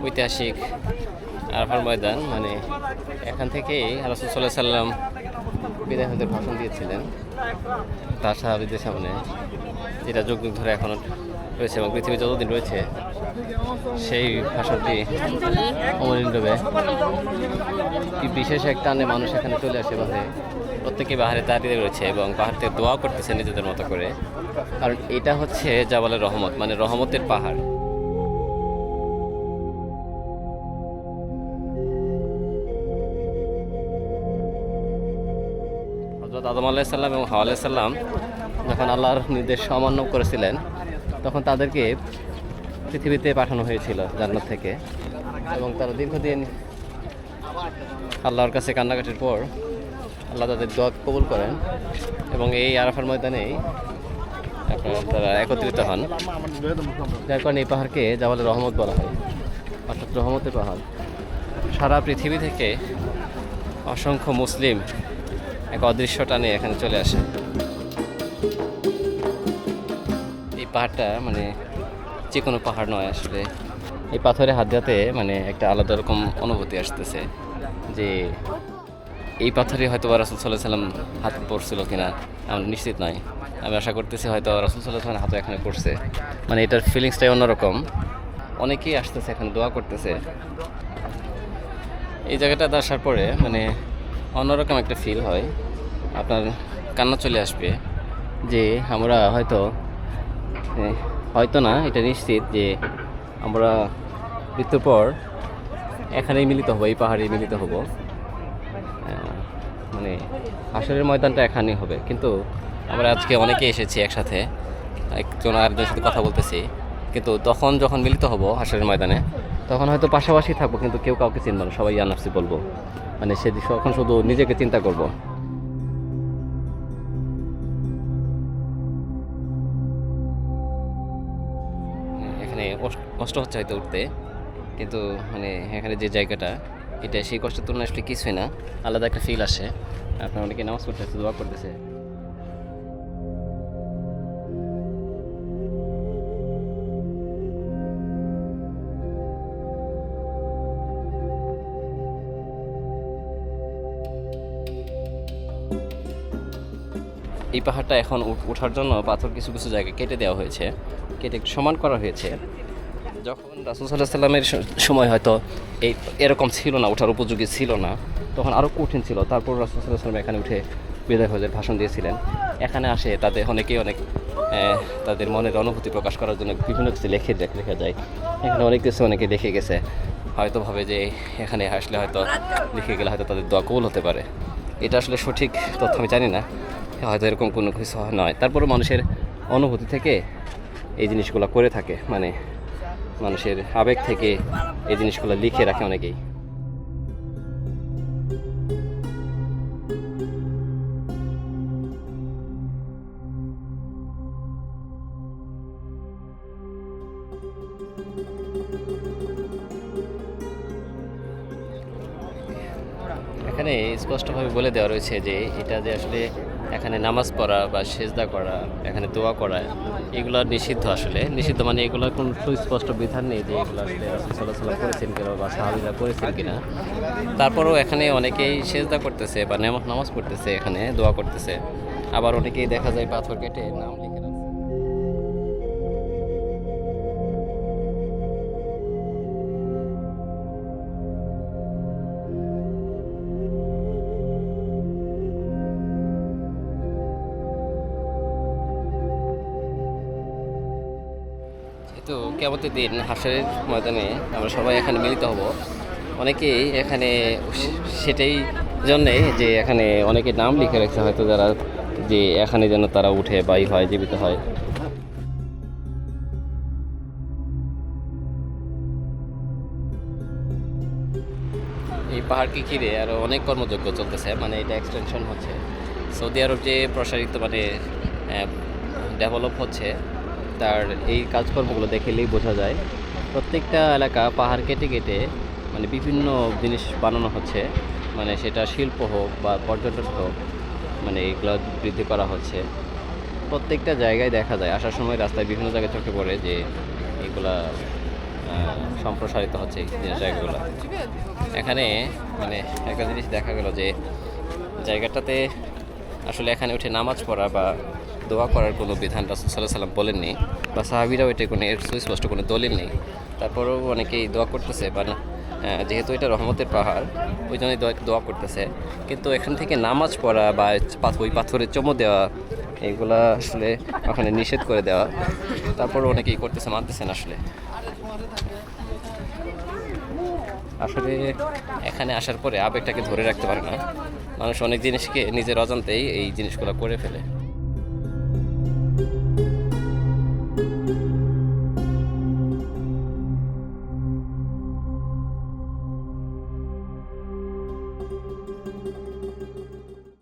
ঐতিহাসিক আরাফার ময়দান, মানে এখান থেকেই রাসূল সাল্লাল্লাহু আলাইহি সাল্লাম বিদায় হতে ভাষণ দিয়েছিলেন তার সাহাবীদের সামনে, যেটা যুগ যুগ ধরে এখনও রয়েছে এবং পৃথিবী যতদিন রয়েছে সেই ভাষণটি অমলিন রবে। বিশেষ এক টানে মানুষ এখানে চলে আসে বাহে, প্রত্যেকে পাহাড়ে দাঁড়িয়ে রয়েছে এবং পাহাড় থেকে দোয়া করতেছে নিজেদের মতো করে, কারণ এটা হচ্ছে জাবালের রহমত, মানে রহমতের পাহাড়। হযরত আদম আলাইহিস সালাম এবং হাওয়া আলাইহিস সালাম যখন আল্লাহর নির্দেশ অমান্য করেছিলেন তখন তাদেরকে পৃথিবীতে পাঠানো হয়েছিল জান্নাত থেকে, এবং তারা দীর্ঘদিন আল্লাহর কাছে কান্নাকাটির পর আল্লাহ তাদের দোয়া কবুল করেন এবং এই আরাফার ময়দানেই তারা একত্রিত হন, যার কারণে এই পাহাড়কে জাবালের রহমত বলা হয়, অর্থাৎ রহমতের পাহাড়। সারা পৃথিবী থেকে অসংখ্য মুসলিম এক অদৃশ্য টানে এখানে চলে আসে। এই পাহাড়টা মানে যে কোনো পাহাড় নয় আসলে, এই পাথরে হাত দিতে মানে একটা আলাদা রকম অনুভূতি আসতেছে যে এই পাথরে হয়তো রাসূল সাল্লাল্লাহু আলাইহি সাল্লাম হাত পড়ছিল কিনা আমরা নিশ্চিত নয়। আমি আশা করতেছি হয়তো রাসূল সাল্লাল্লাহু আলাইহি সাল্লাম হাতও এখানে পড়ছে, মানে এটার ফিলিংসটাই অন্যরকম। অনেকেই আসতেছে এখানে দোয়া করতেছে। এই জায়গাটাতে আসার পরে মানে অন্যরকম একটা ফিল হয়, আপনার কান্না চলে আসবে যে আমরা হয়তো না, এটা নিশ্চিত যে আমরা মৃত্যুর পর এখানেই মিলিত হবো, এই পাহাড়েই মিলিত হব। মানে হাসরের ময়দানটা এখানেই হবে, কিন্তু আমরা আজকে অনেকে এসেছি একসাথে, একজন আরেকজনের সাথে কথা বলতেছি, কিন্তু তখন যখন মিলিত হব হাসরের ময়দানে তখন হয়তো পাশাপাশি থাকবো, কিন্তু কেউ কাউকে চিনব না, সবাই ইয়া নাফসি বলবো, মানে সেদিন তখন শুধু নিজেকে চিন্তা করব। এখানে কষ্ট হচ্ছে হয়তো উঠতে, কিন্তু মানে এখানে যে জায়গাটা এটা সেই কষ্টের তুলনায় আসলে কিছুই না, আলাদা একটা ফিল আসে। আপনার অনেকে নামাজ পড়তেছে, দোয়া করতেছে। এই পাহাড়টা এখন ওঠার জন্য পাথর কিছু কিছু জায়গায় কেটে দেওয়া হয়েছে, কেটে একটু সমান করা হয়েছে। যখন রাসূল সাল্লাল্লাহু আলাইহি সাল্লামের সময় হয়তো এরকম ছিল না, ওঠার উপযোগী ছিল না, তখন আরও কঠিন ছিল। তারপর রাসূল সাল্লাল্লাহু আলাইহি সাল্লাম এখানে উঠে বিদায় হজের ভাষণ দিয়েছিলেন। এখানে আসে তাদের অনেকেই তাদের মনের অনুভূতি প্রকাশ করার জন্য বিভিন্ন কিছু লেখা যায়। এখানে অনেক কিছু অনেকে লিখে গেছে, হয়তো ভাবে যে এখানে আসলে হয়তো লিখে গেলে হয়তো তাদের দোয়া কবুল হতে পারে। এটা আসলে সঠিক তথ্য আমি জানি না, হয়তো এরকম কোনো কিছু নয়। তারপরে মানুষের অনুভূতি থেকে এই জিনিসগুলো করে থাকে, মানে মানুষের আবেগ থেকে এই জিনিসগুলো লিখে রাখে অনেকেই। এখানে স্পষ্টভাবে বলে দেওয়া রয়েছে যে এটা যে আসলে এখানে নামাজ পড়া বা সেজদা করা, এখানে দোয়া করা, এগুলো নিষিদ্ধ। আসলে নিষিদ্ধ মানে এগুলোর কোনো সুস্পষ্ট বিধান নেই যে এগুলো আসলে রাসূল সাল্লাল্লাহু আলাইহি সাল্লাম করেছেন কিনা বা সাহাবীরা করেছেন কিনা। তারপরেও এখানে অনেকেই সেজদা করতেছে বা নামাজ পড়তেছে, এখানে দোয়া করতেছে। আবার অনেকেই দেখা যায় পাথর কেটে নাম লিখে রাখছে। তো কিয়ামতের দিন হাশরের ময়দানে আমরা সবাই এখানে মিলিত হব। অনেকেই এখানে সেটাই জন্যে যে এখানে অনেকে নাম লিখে রাখছে হয়তো, যারা যে এখানে যেন তারা উঠে বাই হয়, জীবিত হয়। এই পাহাড়কে ঘিরে আরও অনেক কর্মযজ্ঞ চলতেছে, মানে এটা এক্সটেনশন হচ্ছে। সৌদি আরব যে প্রসারিত মানে ডেভেলপ হচ্ছে, তার এই কাজকর্মগুলো দেখলেই বোঝা যায়। প্রত্যেকটা এলাকা পাহাড় কেটে কেটে মানে বিভিন্ন জিনিস বানানো হচ্ছে, মানে সেটা শিল্প হোক বা পর্যটন হোক, মানে এগুলো বৃদ্ধি করা হচ্ছে। প্রত্যেকটা জায়গায় দেখা যায়, আসার সময় রাস্তায় বিভিন্ন জায়গায় চোখে পড়ে যে এগুলা সম্প্রসারিত হচ্ছে এই জায়গাগুলো। এখানে মানে একটা জিনিস দেখা গেল যে জায়গাটাতে আসলে এখানে উঠে নামাজ পড়া বা দোয়া করার কোনো বিধান রাসূল সাল্লাল্লাহু আলাইহি ওয়াসাল্লাম বলেননি, বা সাহাবীরাও এটা কোনো এর সুস্পষ্ট কোনো দলিল নেই। তারপরেও অনেকেই দোয়া করতেছে, বা যেহেতু এটা রহমতের পাহাড় ওই জন্যই দোয়া করতেছে। কিন্তু এখান থেকে নামাজ পড়া বা ওই পাথরে চুমু দেওয়া এগুলা আসলে ওখানে নিষেধ করে দেওয়া, তারপর অনেকেই করতেছে, মানতেছেন আসলে। আসলে এখানে আসার পরে আবেগটাকে ধরে রাখতে পারে না মানুষ, অনেক জিনিসকে নিজের অজান্তেই এই জিনিসগুলো করে ফেলে।